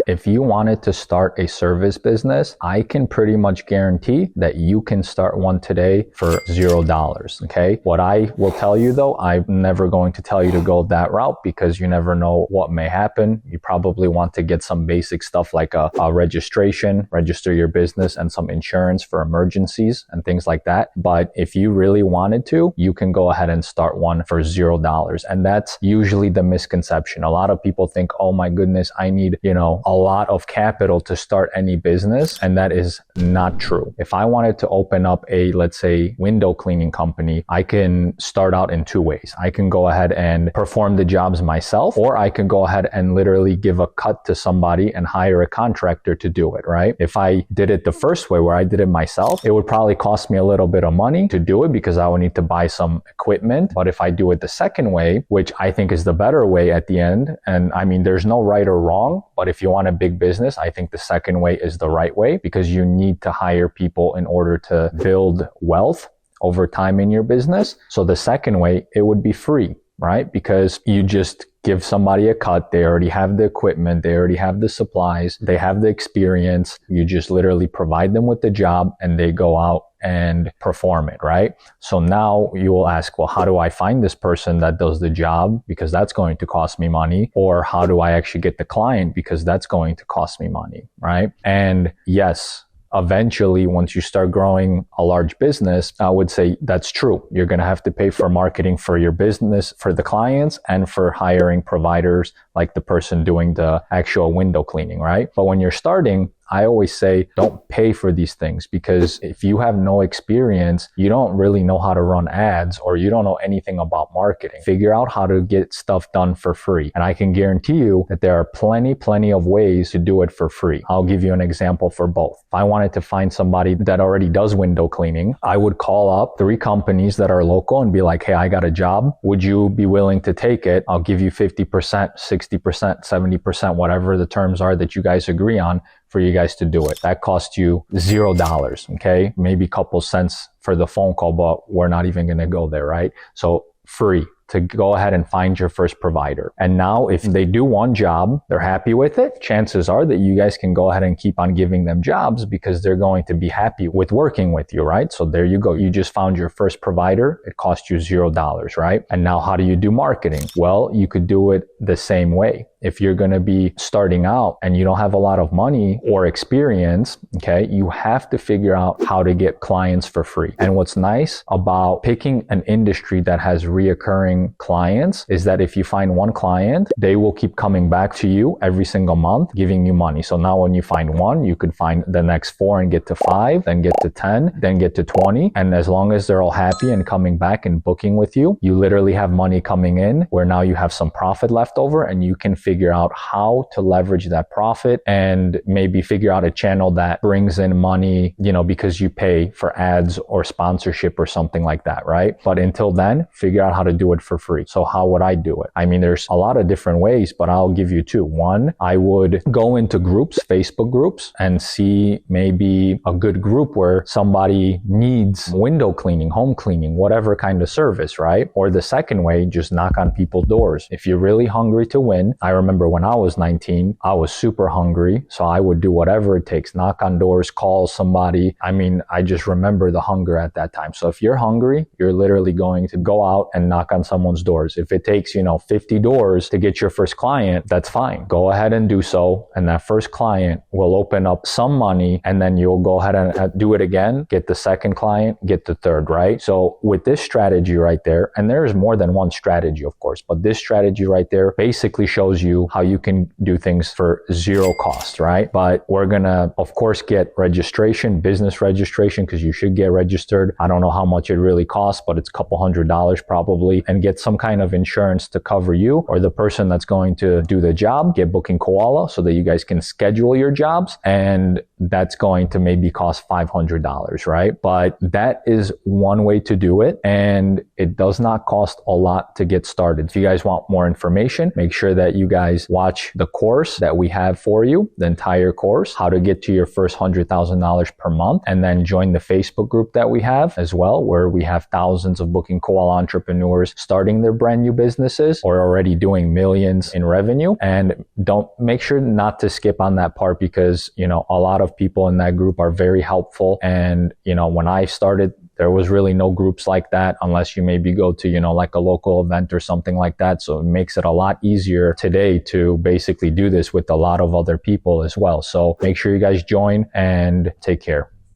if you wanted to start a service business, I can pretty much guarantee that you can start one today for $0. Okay. What I will tell you though, I'm never going to tell you to go that route because you never know what may happen. You probably want to get some basic stuff like a registration, register your business, and some insurance for emergencies and things like that. But if you really wanted to, you can go ahead and start one for $0. And that's usually the misconception. A lot of people think, oh my goodness, I need, a lot of capital to start any business. And that is not true. If I wanted to open up a, let's say, window cleaning company, I can start out in two ways. I can go ahead and perform the jobs myself, or I can go ahead and literally give a cut to somebody and hire a contractor to do it, right? If I did it the first way where I did it myself, it would probably cost me a little bit of money to do it because I would need to buy some equipment. But if I do it the second way, which I think is the better way at the end, and I mean, there's no right or wrong, but if you want a big business, I think the second way is the right way because you need to hire people in order to build wealth over time in your business. So the second way, it would be free, right? Because you just give somebody a cut. They already have the equipment. They already have the supplies. They have the experience. You just literally provide them with the job and they go out and perform it, right? So now you will ask, well, how do I find this person that does the job? Because that's going to cost me money. Or how do I actually get the client? Because that's going to cost me money, right? And yes, eventually, once you start growing a large business, I would say that's true. You're going to have to pay for marketing for your business, for the clients, and for hiring providers like the person doing the actual window cleaning, right? But when you're starting, I always say don't pay for these things because if you have no experience, you don't really know how to run ads or you don't know anything about marketing. Figure out how to get stuff done for free. And I can guarantee you that there are plenty of ways to do it for free. I'll give you an example for both. If I wanted to find somebody that already does window cleaning, I would call up 3 companies that are local and be like, hey, I got a job. Would you be willing to take it? I'll give you 50%, 60%, 70%, whatever the terms are that you guys agree on for you guys to do it. That costs you $0, okay? Maybe a couple cents for the phone call, but we're not even gonna go there, right? So free to go ahead and find your first provider. And now if they do one job, they're happy with it, chances are that you guys can go ahead and keep on giving them jobs because they're going to be happy with working with you, right? So there you go. You just found your first provider. It cost you $0, right? And now how do you do marketing? Well, you could do it the same way. If you're going to be starting out and you don't have a lot of money or experience, okay, you have to figure out how to get clients for free. And what's nice about picking an industry that has reoccurring clients is that if you find one client, they will keep coming back to you every single month, giving you money. So now when you find one, you could find the next 4 and get to 5, then get to 10, then get to 20. And as long as they're all happy and coming back and booking with you, you literally have money coming in where now you have some profit left over and you can figure out how to leverage that profit and maybe figure out a channel that brings in money, because you pay for ads or sponsorship or something like that, right? But until then, figure out how to do it for free. So how would I do it? I mean, there's a lot of different ways, but I'll give you 2. One, I would go into groups, Facebook groups, and see maybe a good group where somebody needs window cleaning, home cleaning, whatever kind of service, right? Or the second way, just knock on people's doors. If you're really hungry to win, I remember when I was 19, I was super hungry. So I would do whatever it takes, knock on doors, call somebody. I mean, I just remember the hunger at that time. So if you're hungry, you're literally going to go out and knock on someone's doors. If it takes, 50 doors to get your first client, that's fine. Go ahead and do so. And that first client will open up some money and then you'll go ahead and do it again, get the second client, get the third, right? So with this strategy right there, and there's more than one strategy, of course, but this strategy right there basically shows you how you can do things for 0 cost, right? But we're gonna, of course, get registration, business registration, because you should get registered. I don't know how much it really costs, but it's a couple $100s probably, and get some kind of insurance to cover you or the person that's going to do the job. Get Booking Koala so that you guys can schedule your jobs. And that's going to maybe cost $500, right? But that is one way to do it, and it does not cost a lot to get started. If you guys want more information, make sure that you guys watch the course that we have for you, the entire course, how to get to your first $100,000 per month, and then join the Facebook group that we have as well, where we have thousands of booking call entrepreneurs starting their brand new businesses or already doing millions in revenue. And don't make sure not to skip on that part, because, you know, a lot of people in that group are very helpful. And, you know, when I started, there was really no groups like that unless you maybe go to, you know, like a local event or something like that. So it makes it a lot easier today to basically do this with a lot of other people as well. So make sure you guys join and take care.